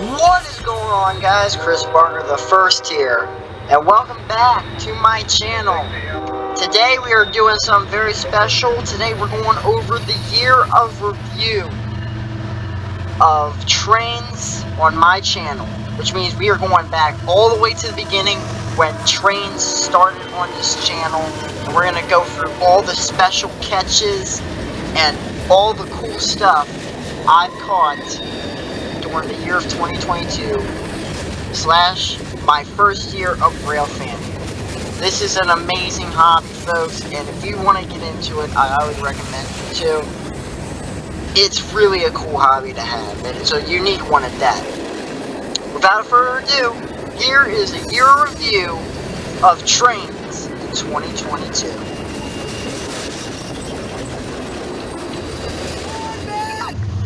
What is going on, guys? Chris Barker the First here, and welcome back to my channel. Today we are doing something very special. Today we're going over the year of review of trains on my channel, which means we are going back all the way to the beginning when trains started on this channel, and we're going to go through all the special catches and all the cool stuff I've caught during the year of 2022 / my first year of rail fanning. This is an amazing hobby, folks, and if you want to get into it, I highly recommend it too. It's really a cool hobby to have, and it's a unique one at that. Without further ado, here is a year review of trains in 2022.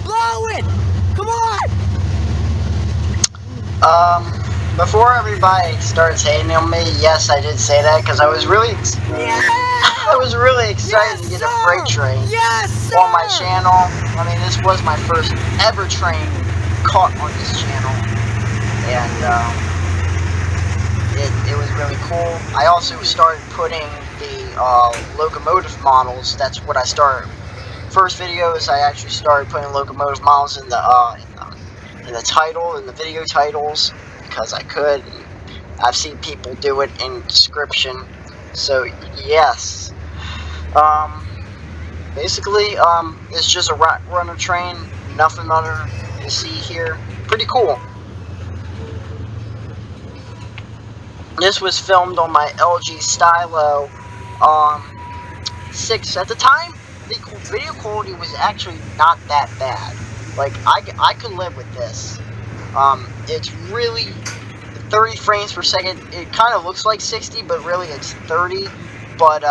Blow it! Come on! Before everybody starts hating on me, yes, I did say that because I was really excited to get a freight train on my channel. I mean, this was my first ever train caught on this channel, and it was really cool. I also started putting the locomotive models. That's what I started. First videos, I actually started putting locomotive models in the title, in the video titles, because I could. I've seen people do it in description. So yes, basically, it's just a rat runner train. Nothing other you see here. Pretty cool. This was filmed on my LG Stylo 6. At the time, the video quality was actually not that bad. Like, I could live with this. It's really 30 frames per second. It kind of looks like 60, but really it's 30. But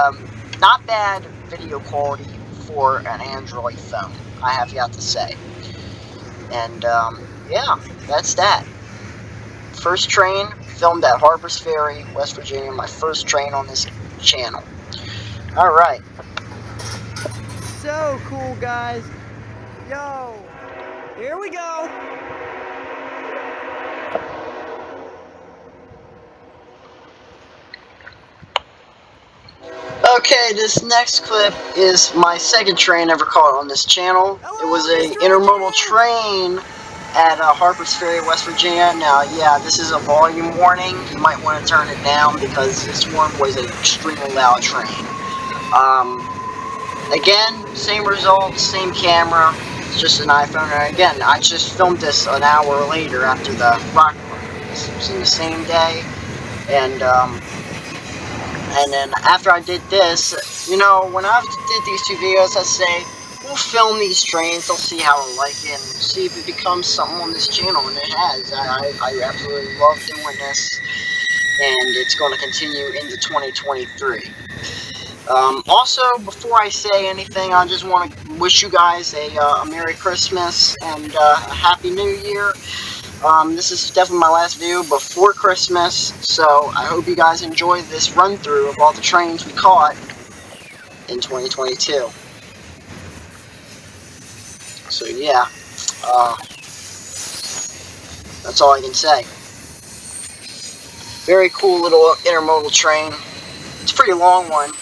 not bad video quality for an Android phone, I have yet to say. And yeah, that's that. First train filmed at Harpers Ferry, West Virginia. My first train on this channel. All right. So cool, guys. Yo, here we go. Okay, this next clip is my second train ever caught on this channel. It was a intermodal train at Harpers Ferry, West Virginia. Now, yeah, this is a volume warning. You might want to turn it down because this one was an extremely loud train. Again, same results, same camera. It's just an iPhone. And again, I just filmed this an hour later after the rock parade. It was in the same day, and then after I did this, you know, when I did these two videos, I say, we'll film these trains, they'll see how I like it, and see if it becomes something on this channel, and it has. I absolutely love doing this, and it's going to continue into 2023. Also, before I say anything, I just want to wish you guys a Merry Christmas and a Happy New Year. This is definitely my last video before Christmas, so I hope you guys enjoy this run-through of all the trains we caught in 2022. So yeah, that's all I can say. Very cool little intermodal train. It's a pretty long one,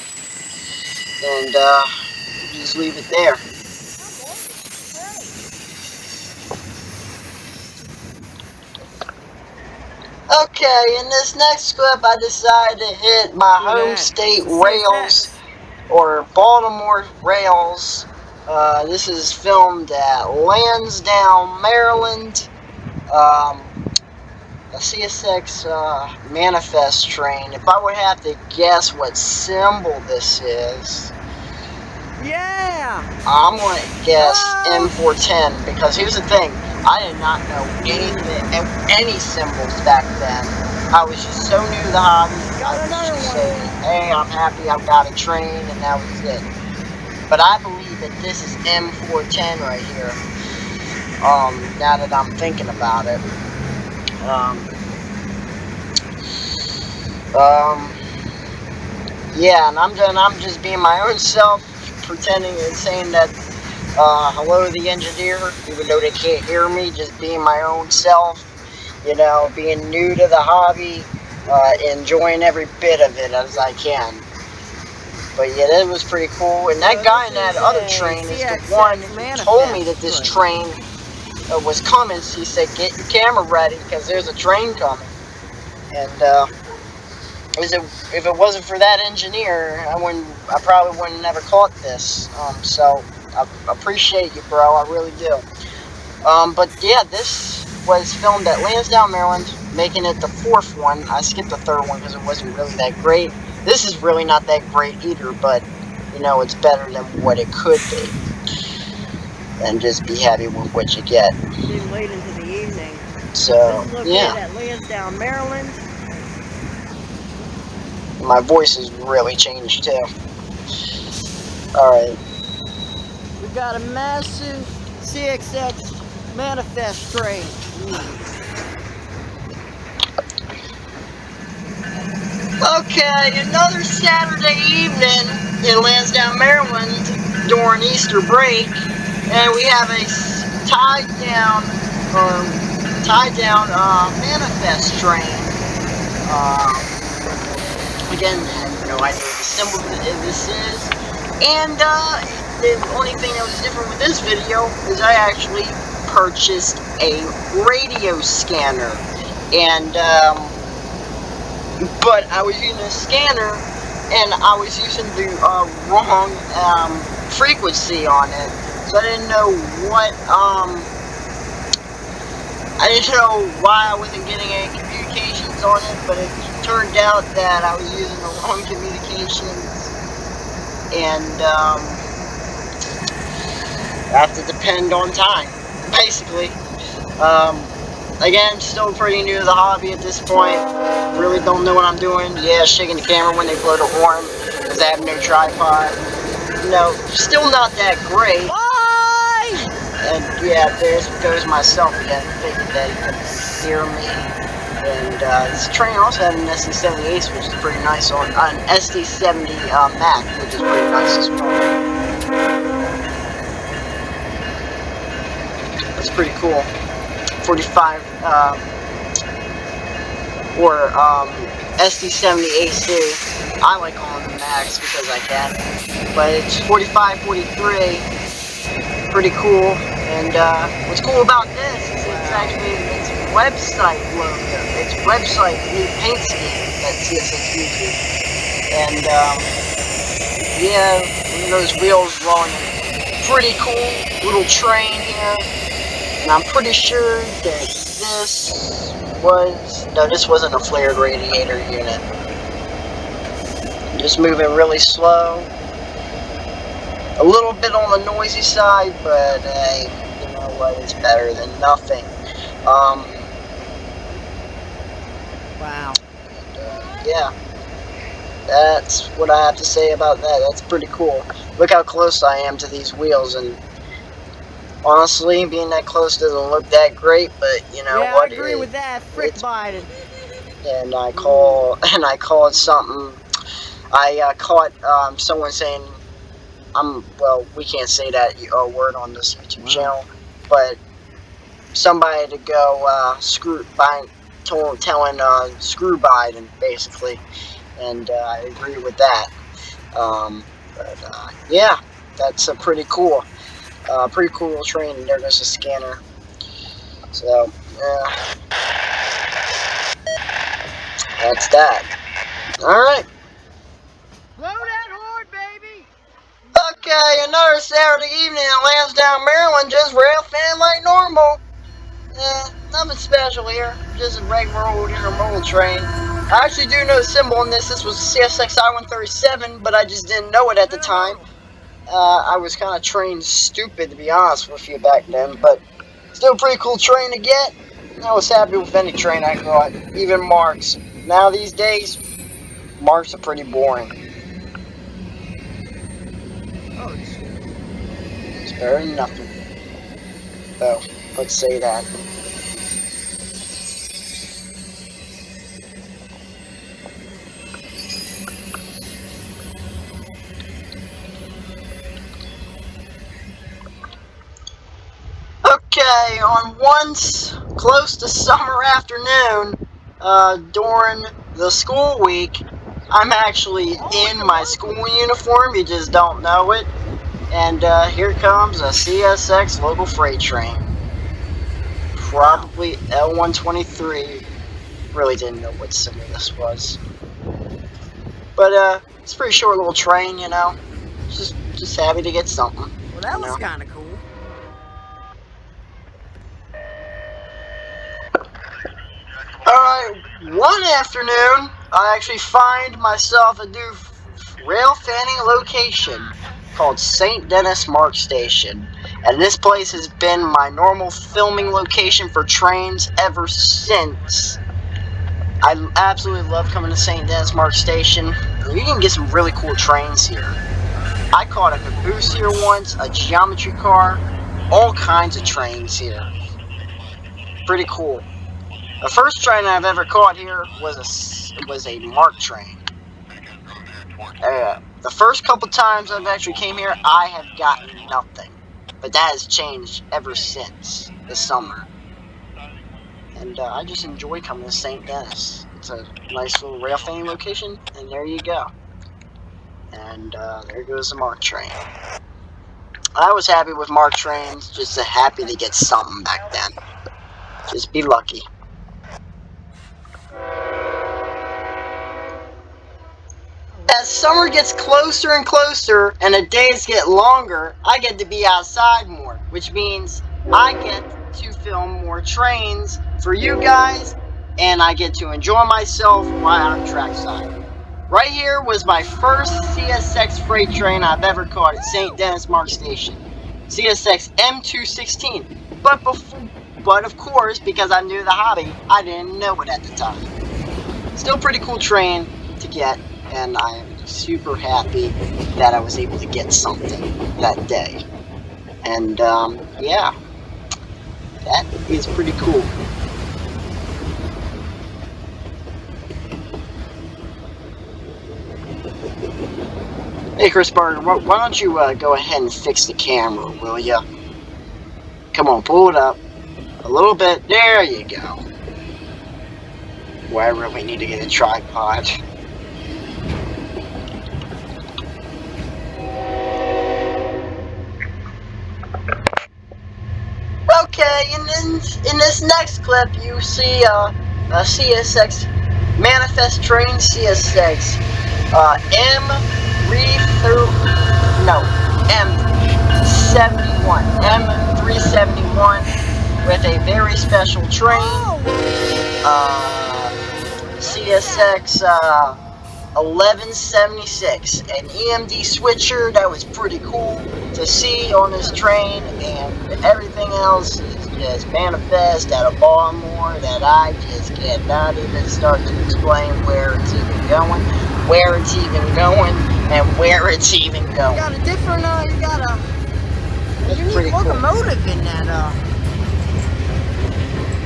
and just leave it there. Okay, in this next clip, I decided to hit my home state rails, or Baltimore rails. This is filmed at Lansdowne, Maryland. A CSX manifest train. If I would have to guess what symbol this is, Yeah! I'm going to guess M410, because here's the thing. I did not know any symbols back then. I was just so new to the hobby. I was just saying, hey, I'm happy I've got a train, and that was it. But I believe that this is M410 right here. Now that I'm thinking about it. Yeah, and I'm just being my own self, pretending and saying that hello to the engineer, even though they can't hear me, just being my own self. you know, being new to the hobby, enjoying every bit of it as I can. But yeah, that was pretty cool. And that guy in that other train is the one who told me that this train was coming. So he said, get your camera ready because there's a train coming. And if it wasn't for that engineer, I probably wouldn't have never caught this. So I appreciate you, bro. I really do. But yeah, this was filmed at Lansdowne, Maryland, making it the 4th one. I skipped the 3rd one because it wasn't really that great. This is really not that great either, but you know, it's better than what it could be. And just be happy with what you get. Getting late into the evening. So, this is located yeah. at Lansdowne, Maryland. My voice has really changed too. Alright. We've got a massive CXX Manifest train. Okay, another Saturday evening in Lansdowne, Maryland during Easter break, and we have a tied down Manifest train. Again, I have no idea what the symbol of this is, and the only thing that was different with this video is I actually purchased a radio scanner, and but I was using a scanner and I was using the wrong frequency on it, so I didn't know what I didn't know why I wasn't getting any communications on it, but it turned out that I was using the wrong communications, and I have to depend on time, basically. Again, still pretty new to the hobby at this point. Really don't know what I'm doing. Yeah, shaking the camera when they blow the horn, because I have no tripod. No, still not that great. Bye! And yeah, there goes myself again. Thinking that he couldn't hear me. And this train also had an SD78, which is pretty nice, on an SD70 Mac, which is pretty nice as well. That's pretty cool. 45 or SD70 AC. I like calling them Macs because I can. But it's 4543. Pretty cool. And what's cool about this is it's actually its website logo. Its website new paint scheme that CSX uses. And yeah, those wheels rolling. Pretty cool little train here. And I'm pretty sure that this wasn't a flared radiator unit. Just moving really slow. A little bit on the noisy side, but hey, you know what, it's better than nothing. Wow. Yeah. That's what I have to say about that. That's pretty cool. Look how close I am to these wheels, and honestly, being that close doesn't look that great, but you know yeah, what? I agree with that. Frick Biden. And I called something. I caught someone saying, well, we can't say that word on this YouTube channel, but somebody to go telling screw Biden, basically, and I agree with that. Yeah, that's a pretty cool train. And there goes the scanner. So, that's that. Alright. Blow that horn, baby! Okay, another Saturday evening in Lansdowne, Maryland, just rail fan like normal. Nothing special here, just a regular old intermodal train. I actually do know the symbol on this. This was CSX I-137, but I just didn't know it at the time. I was kind of train stupid, to be honest with you, back then, but still a pretty cool train to get. I was happy with any train I got, even Marks. Now these days, Marks are pretty boring. Oh, It's better than nothing. So, let's say that. Okay, on once close to summer afternoon, during the school week. I'm actually in my school uniform, you just don't know it. And here comes a CSX local freight train. Probably L123. Really didn't know what symbol this was. But it's a pretty short little train, you know. Just happy to get something. Well, that was kind of cool. Alright, one afternoon, I actually find myself a new rail fanning location called St. Denis Mark Station. And this place has been my normal filming location for trains ever since. I absolutely love coming to St. Denis Mark Station. You can get some really cool trains here. I caught a caboose here once, a geometry car, all kinds of trains here. Pretty cool. The first train I've ever caught here was a Mark train. The first couple times I've actually came here, I have gotten nothing. But that has changed ever since the summer. And I just enjoy coming to St. Denis. It's a nice little rail fanning location, and there you go. And there goes the Mark train. I was happy with Mark trains, just happy to get something back then. Just be lucky. As summer gets closer and closer and the days get longer, I get to be outside more, which means I get to film more trains for you guys, and I get to enjoy myself while I'm trackside. Right here was my first CSX freight train I've ever caught at St. Denis Mark Station. CSX M216. But of course, because I'm new to the hobby, I didn't know it at the time. Still pretty cool train to get, and I am super happy that I was able to get something that day. And yeah, that is pretty cool. Hey, Chris Barger, why don't you go ahead and fix the camera, will ya? Come on, pull it up. A little bit. There you go. Boy, I really need to get a tripod. Okay, in this next clip, you see a CSX Manifest Train CSX M371 with a very special train. CSX 1176, an EMD switcher. That was pretty cool to see on this train, and everything else is just manifest at a bar more that I just cannot even start to explain where it's even going, and where it's even going. You got a different, you got a unique locomotive cool in that,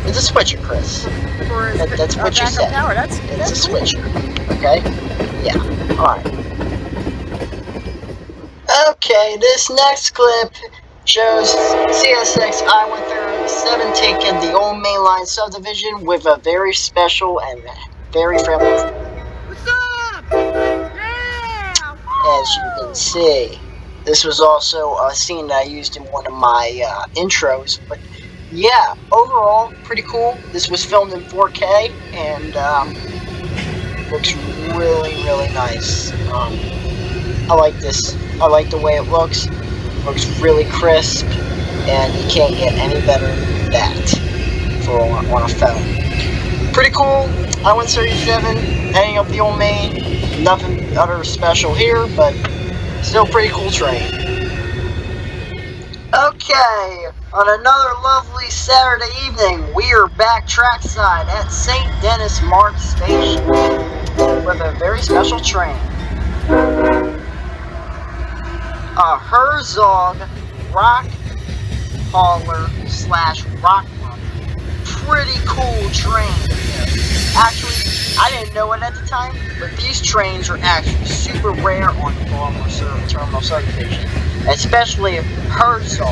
It's a switcher, Chris. That's what you said. Power. It's a switcher. Okay? Yeah. Alright. Okay, this next clip shows CSX I-137 taking the old mainline subdivision with a very special and very friendly. What's up? Yeah! As you can see, this was also a scene that I used in one of my intros, but yeah, overall, pretty cool. This was filmed in 4K, and looks really, really nice. I like this. I like the way it looks. Looks really crisp, and you can't get any better than that for on a phone. Pretty cool. I-137, heading up the old main. Nothing other special here, but still pretty cool train. Okay, on another lovely Saturday evening, we are back trackside at St. Denis Mark Station with a very special train. A Herzog Rock Hauler / Rock Runner. Pretty cool train. Actually, I didn't know it at the time, but these trains are actually super rare on the Baltimore Terminal subdivision. Especially Herzog.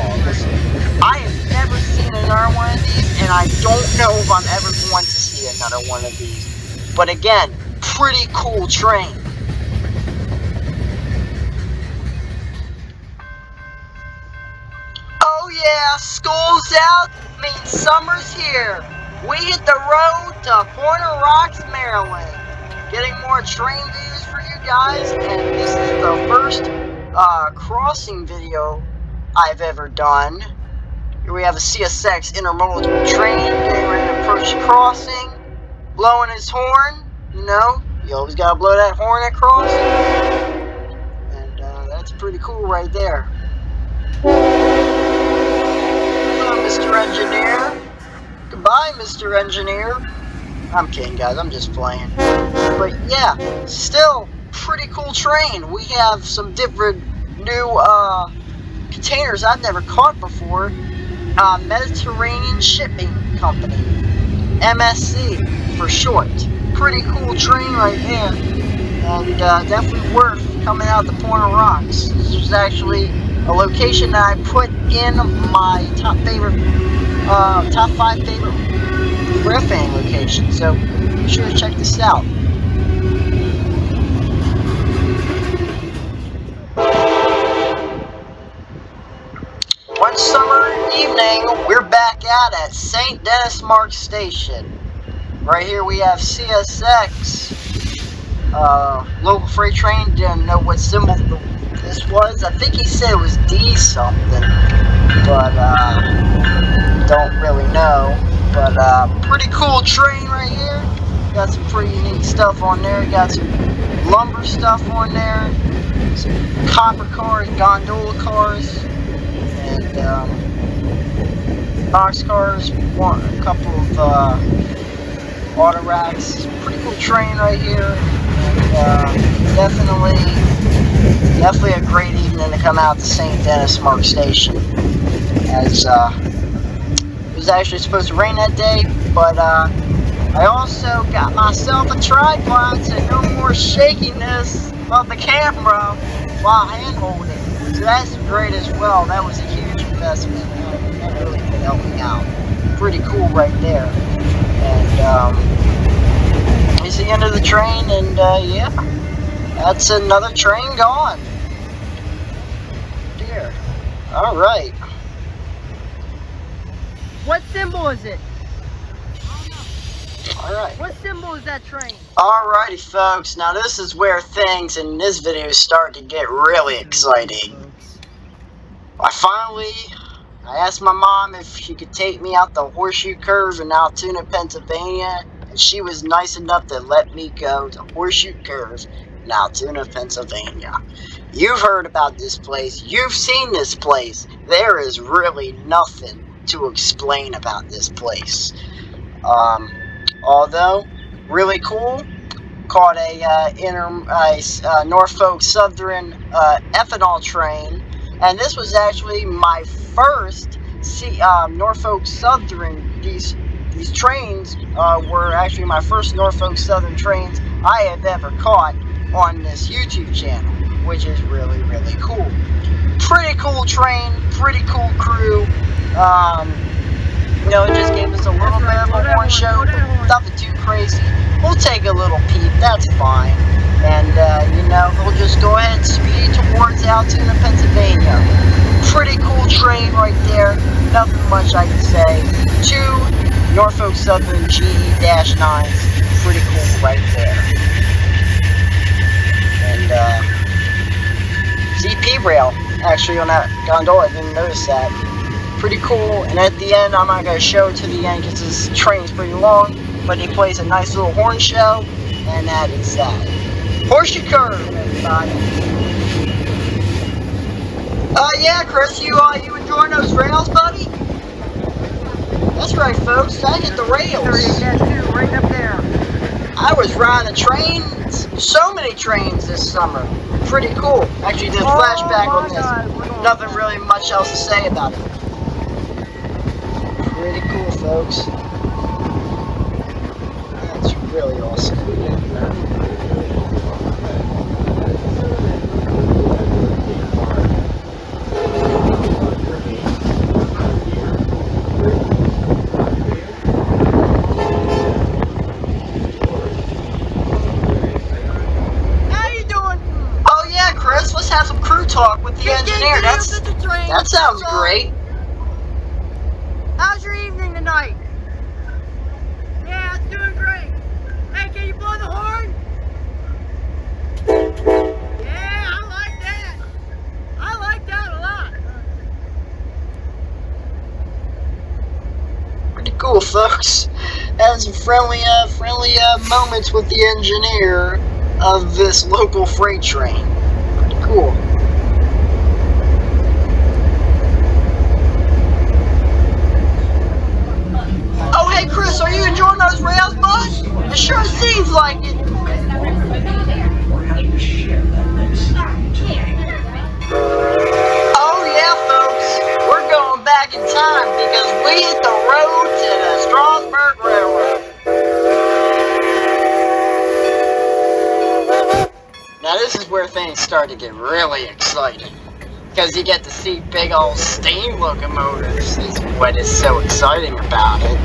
I have never seen another one of these, and I don't know if I'm ever going to see another one of these. But again, pretty cool train. Oh yeah, school's out, means summer's here. We hit the road to Pointer Rocks, Maryland. Getting more train views for you guys, and this is the first crossing video I've ever done. Here we have a CSX intermodal train getting ready to approach the crossing, blowing his horn. You know, you always gotta blow that horn at crossing. And that's pretty cool right there. Hello, Mr. Engineer. Goodbye, Mr. Engineer. I'm kidding, guys. I'm just playing. But yeah, still pretty cool train. We have some different new containers I've never caught before. Mediterranean Shipping Company, MSC for short. Pretty cool train right there, and definitely worth coming out to Pointer Rocks. This was actually a location that I put in my top 5 favorite rail fan locations. So be sure to check this out. One summer evening, we're back at St. Denis Mark Station. Right here we have CSX. Local freight train. Didn't know what symbol this was. I think he said it was D something, but don't really know. But pretty cool train right here. Got some pretty neat stuff on there. Got some lumber stuff on there. Some copper cars, gondola cars. And box cars, a couple of auto racks. Pretty cool train right here, and definitely a great evening to come out to St. Denis Mark Station. As it was actually supposed to rain that day, but I also got myself a tripod, so no more shakiness of the camera while hand holding. So that's great as well. That was a huge investment. That really did help me out. Pretty cool right there. And it's the end of the train, and yeah, that's another train gone. Dear. All right. What symbol is it? All right. What symbol is that train? Alrighty, folks. Now this is where things in this video start to get really exciting. I asked my mom if she could take me out the Horseshoe Curve in Altoona, Pennsylvania, and she was nice enough to let me go to Horseshoe Curve in Altoona, Pennsylvania. You've heard about this place. You've seen this place. There is really nothing to explain about this place. Although, really cool. Caught a Norfolk Southern ethanol train, and this was actually my first Norfolk Southern. These trains were actually my first Norfolk Southern trains I have ever caught on this YouTube channel, which is really, really cool. Pretty cool train, pretty cool crew. You know, it just gave us a little bit of a horn show, but nothing too crazy. We'll take a little peep, that's fine. And, you know, we'll just go ahead and speed towards Altoona, Pennsylvania. Pretty cool train right there. Nothing much I can say. 2 Norfolk Southern GE-9s. Pretty cool right there. And, ZP rail, actually, on that gondola. I didn't notice that. Pretty cool, and at the end, I'm not going to show it to the end because this train's pretty long, but he plays a nice little horn show, and that is that. Horseshoe Curve, everybody. Yeah, Chris, you enjoying those rails, buddy? That's right, folks, I hit the rails. Yeah, too, right up there. I was riding a train, so many trains this summer. Pretty cool. Actually did a flashback on this. Nothing really much else to say about it. Pretty cool, folks. That's really awesome. train. That sounds great. How's your evening tonight? Yeah, it's doing great. Hey, can you blow the horn? Yeah, I like that. I like that a lot. Pretty cool, folks. Having some friendly moments with the engineer of this local freight train. Pretty cool. Oh, hey, Chris, are you enjoying those rails, bud? It sure seems like it. Oh, yeah, folks. We're going back in time because we hit the road to the Strasburg Railroad. Now, this is where things start to get really exciting. Because you get to see big old steam locomotives is what is so exciting about it.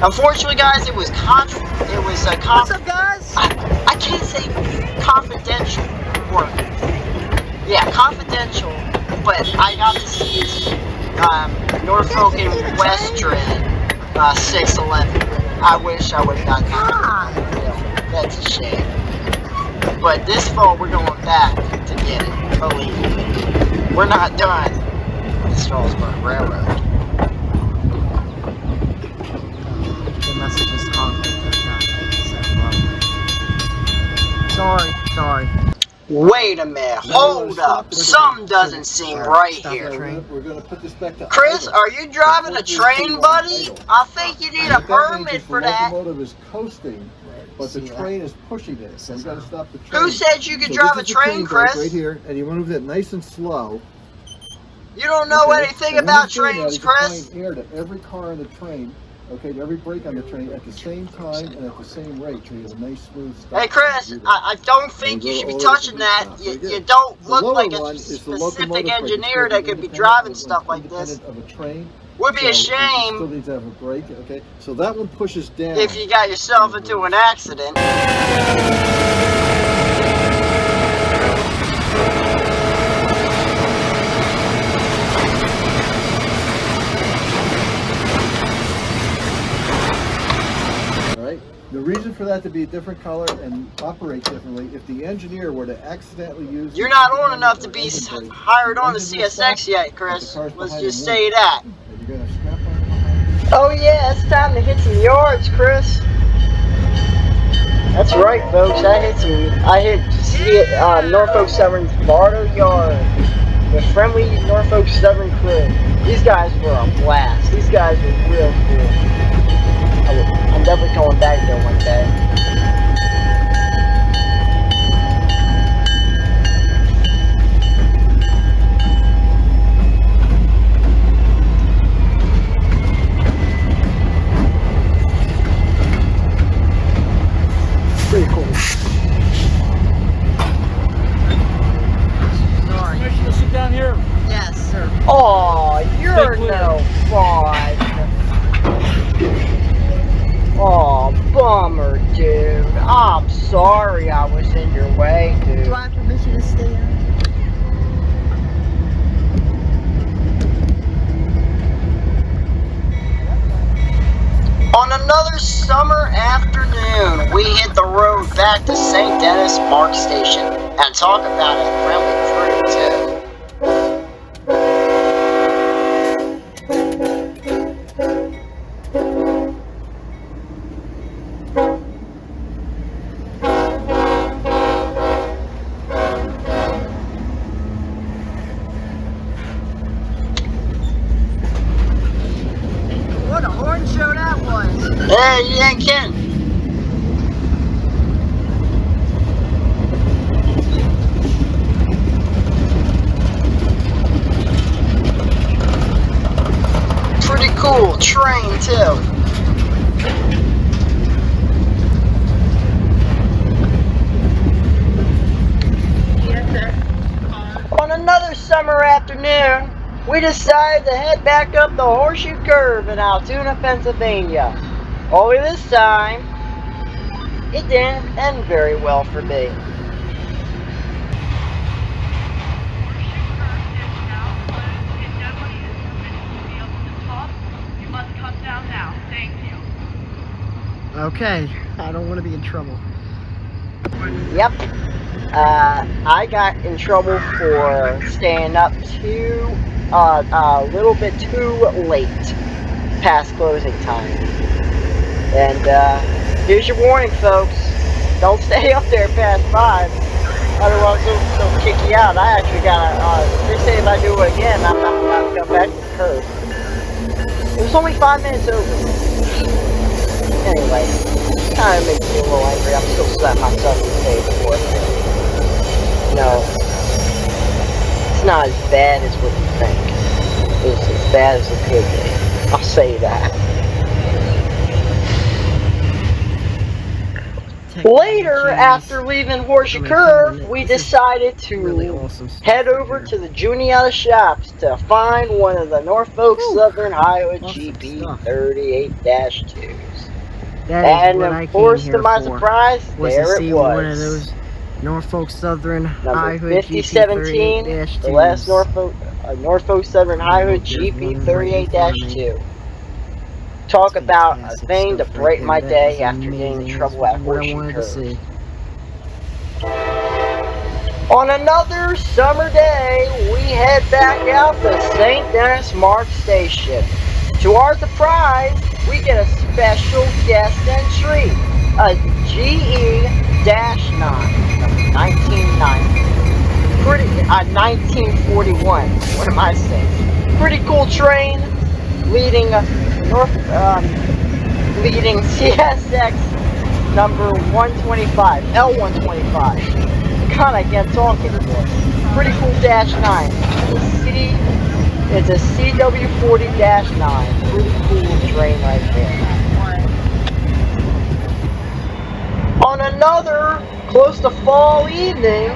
Unfortunately, guys, it was What's up, guys? I can't say confidential or confidential, but I got to see Norfolk and Western 611. I wish I would have gotten that. That's a shame. But this fall we're going back to get it. Believe me, we're not done with the Strasburg Railroad. The message is conflict. Sorry. Wait a minute, hold up. Something doesn't seem right here. We're gonna put this back to Chris, idle. are you driving a train, buddy? I think you need a permit for that. The locomotive is coasting, but the train is pushing it, so we gotta stop the train. Who said you could drive a train, Chris? Right here, and you move it nice and slow. You don't know anything about trains, Chris. Applying air to every car on the train, okay, to every brake on the train at the same time and at the same rate, so you have a nice smooth stop. Hey, Chris, I don't think you should be touching that. You don't look like a specific engineer that could be driving stuff like this. Would be a shame Still needs to have a brake, okay? So that one pushes down. if you got yourself into an accident. The reason for that to be a different color and operate differently, if the engineer were to accidentally use... You're not old enough to be hired on the CSX yet, Chris. Let's just say that. Oh yeah, it's time to hit some yards, Chris. That's right, folks. I hit Norfolk Southern's Bardo Yard. The friendly Norfolk Southern crew. These guys were a blast. These guys were real cool. I'm definitely going back there one day. Pretty cool. Sorry. Permission to sit down here? Yes, sir. Oh, you're no fun. Oh, bummer, dude. I'm sorry I was in your way, dude. Do I have permission to stay on? On another summer afternoon, we hit the road back to St. Denis Mark Station and talk about a friendly crew, too. What a horn show that was. Hey, you ain't kidding. Pretty cool train, too. On another summer afternoon, we decided to head back up the Horseshoe Curve in Altoona, Pennsylvania. Only this time, it didn't end very well for me. Okay, I don't want to be in trouble. Yep. I got in trouble for staying up a little bit too late past closing time. And here's your warning, folks. Don't stay up there past 5. Otherwise, they'll kick you out. I actually got they say if I do it again, I'm not allowed to come back to the curb. It was only 5 minutes over. Anyway, kind of makes me a little angry. I'm still slapping myself in the face for it. No, it's not as bad as what you think. It's as bad as it could be. I'll say that. Later, after leaving Horseshoe Curve, we decided to really awesome head over to the Juniata shops to find one of the Norfolk Southern Highway Awesome GP38-2s. That And is what of I course, came to here my for, surprise, was there to it see was. one of those Norfolk Southern Number High Hood 5017, GP38-2s. the last Norfolk Southern High Hood There's one right in front of me. GP38-2. Talk It's about a fantastic thing to stuff right brighten my there. day That is after getting in amazing. trouble That's at what I Horseshoe wanted to Curve. see. On another summer day, we head back out to St. Denis Mark Station. To our surprise, we get a special guest entry, a GE-9 from 1990. 1941. What am I saying? Pretty cool train, leading leading CSX number 125, L125. God, I can't talk anymore. Pretty cool -9. It's a CW40-9. Pretty cool train right there. On another close to fall evening,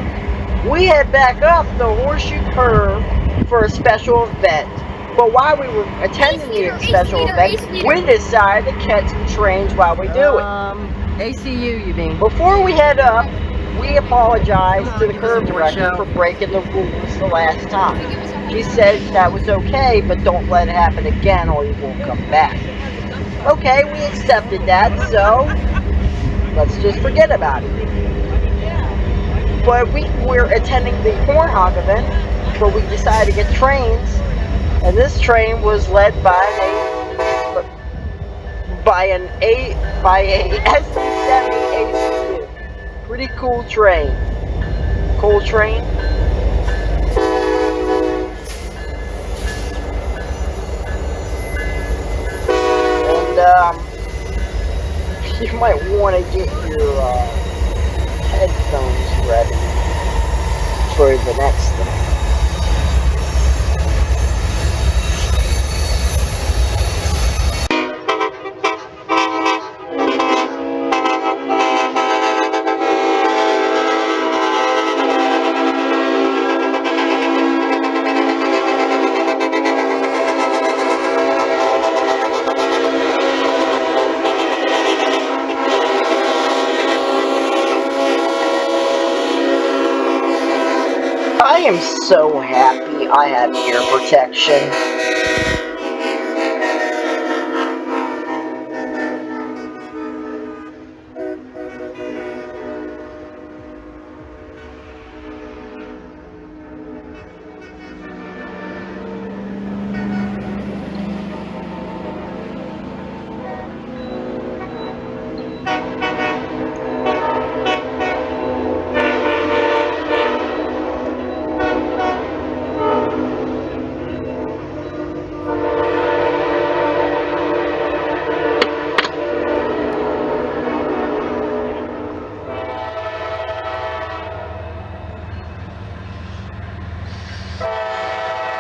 we head back up the Horseshoe Curve for a special event. But while we were attending the special event, we decided to catch some trains while we do it. ACU, you mean? Before we head up, we apologize Come on, to the give us a curb more director show. for breaking the rules the last time. She said that was okay, but don't let it happen again or you won't come back. Okay, we accepted that, so let's just forget about it. But we're attending the Cornhog event, so we decided to get trains, and this train was led by a SC70 ACU. Pretty cool train. Cool train. And you might want to get your headphones ready for the next thing. I am so happy I have ear protection.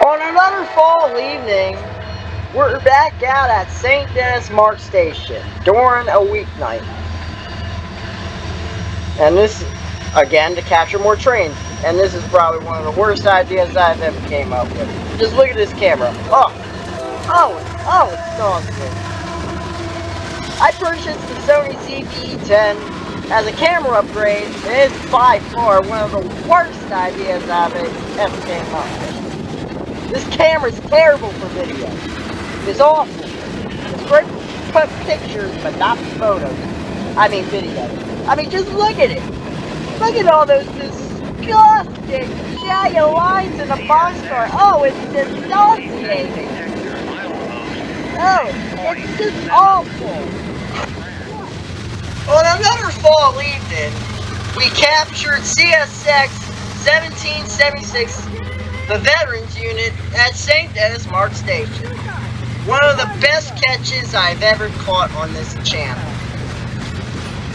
On another fall evening, we're back out at St. Denis Mark Station during a weeknight. And this, again, to capture more trains. And this is probably one of the worst ideas I've ever came up with. Just look at this camera. Oh, it's awesome. I purchased the Sony ZV-E10 as a camera upgrade, and it's by far one of the worst ideas I've ever came up with. This camera's terrible for video. It's awful. It's great for put pictures, but not photos. I mean videos. I mean, just look at it. Look at all those disgusting shaggy lines in the boxcar. Oh, it's disgusting. Oh, it's just awful. On another fall evening, we captured CSX 1776, the Veterans Unit, at St. Denis Mark Station. One of the best catches I've ever caught on this channel.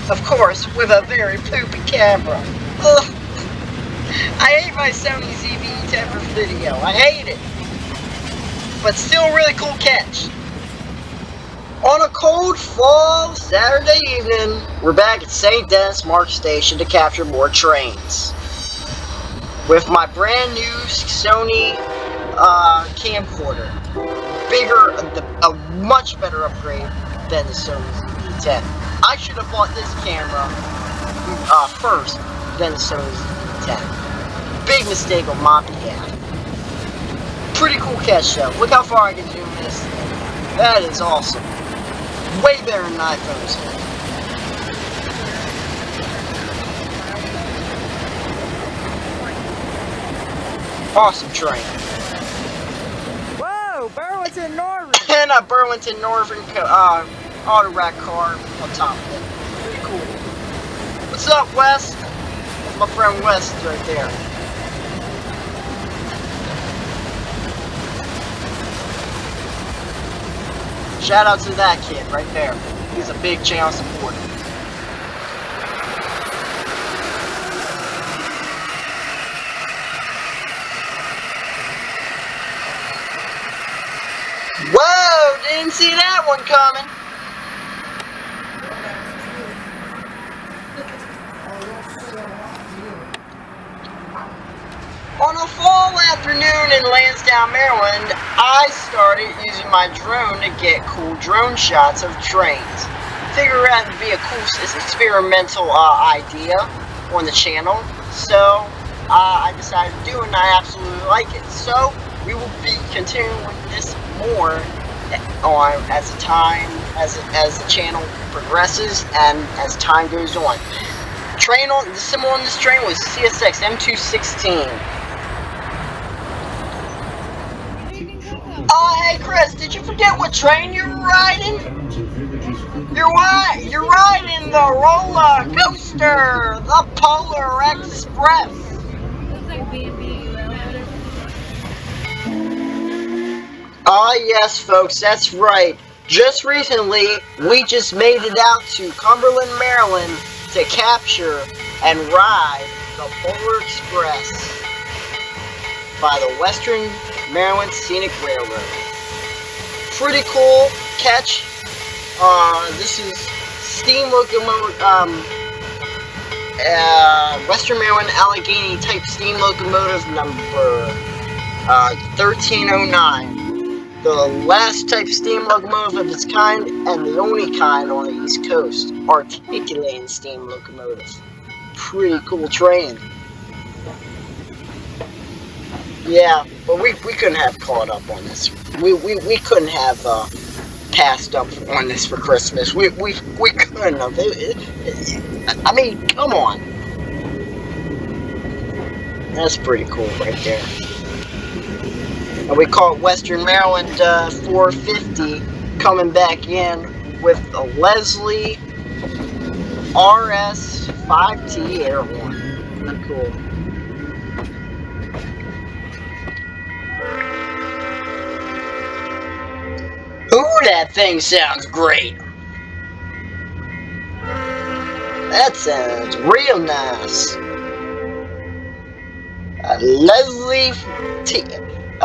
Of course, with a very poopy camera. Ugh. I hate my Sony ZV-10 video. I hate it. But still a really cool catch. On a cold fall Saturday evening, we're back at St. Denis Mark Station to capture more trains. With my brand new Sony camcorder. Bigger, a much better upgrade than the Sony ZV-10. I should have bought this camera first, then the Sony ZV-10. Big mistake on my behalf. Pretty cool catch though. Look how far I can zoom this thing. That is awesome. Way better than iPhones. Awesome train. Whoa, Burlington Northern. And a Burlington Northern auto rack car on top of it. Pretty cool. What's up, Wes? That's my friend Wes right there. Shout out to that kid right there. He's a big channel supporter. Whoa! Didn't see that one coming. On a fall afternoon in Lansdowne, Maryland, I started using my drone to get cool drone shots of trains. Figured out to be a cool experimental idea on the channel, so I decided to do it, and I absolutely like it. So we will be continuing with this more on as the channel progresses and as time goes on. The symbol on this train was CSX M216. Oh, hey Chris, did you forget what train you're riding? You're riding the roller coaster, the Polar Express. Ah, yes, folks, that's right. Just recently, we just made it out to Cumberland, Maryland to capture and ride the Polar Express by the Western Maryland Scenic Railroad. Pretty cool catch. This is steam locomotive, Western Maryland Allegheny type steam locomotive number 1309. The last type steam locomotive of its kind, and the only kind on the East Coast. Articulating steam locomotive. Pretty cool train. Yeah, but we couldn't have caught up on this. We couldn't have passed up on this for Christmas. We couldn't have. I mean, come on. That's pretty cool right there. And we caught Western Maryland 450 coming back in with a Leslie RS 5T air horn. Pretty cool. Ooh, that thing sounds great. That sounds real nice. A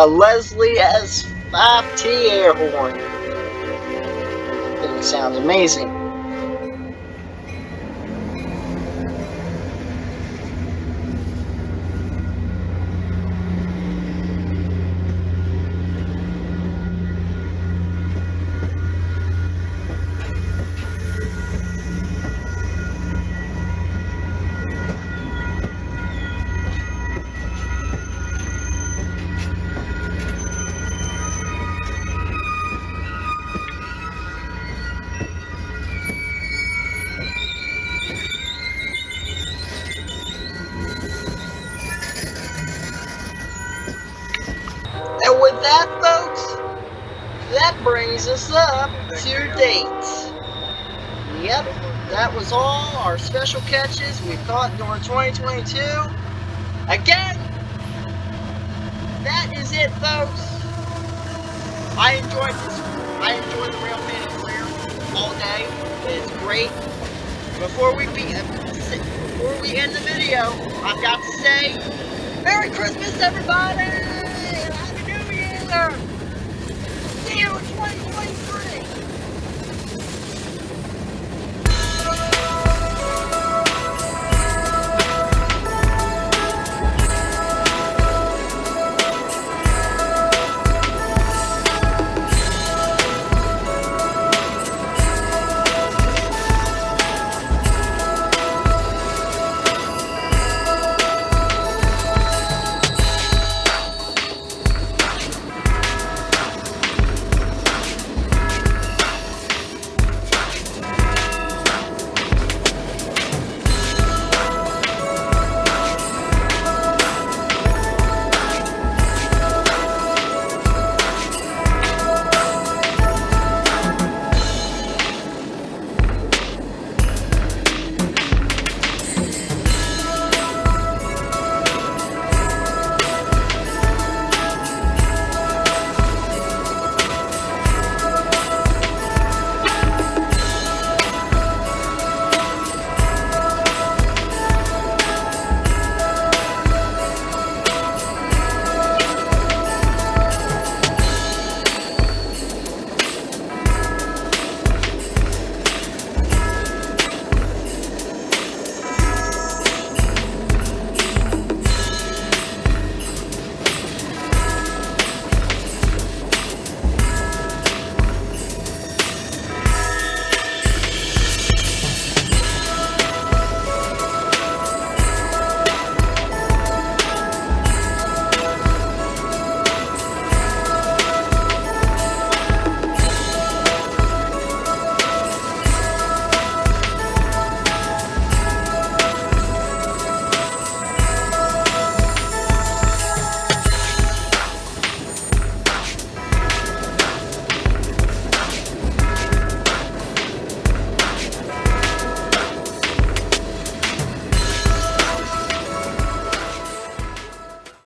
Leslie S5T air horn. That sounds amazing. to date. Yep, that was all our special catches we caught during 2022. Again, that is it, folks. I enjoyed the Railman career all day. It's great. Before we end the video, I've got to say, Merry Christmas, everybody! Happy New Year! See you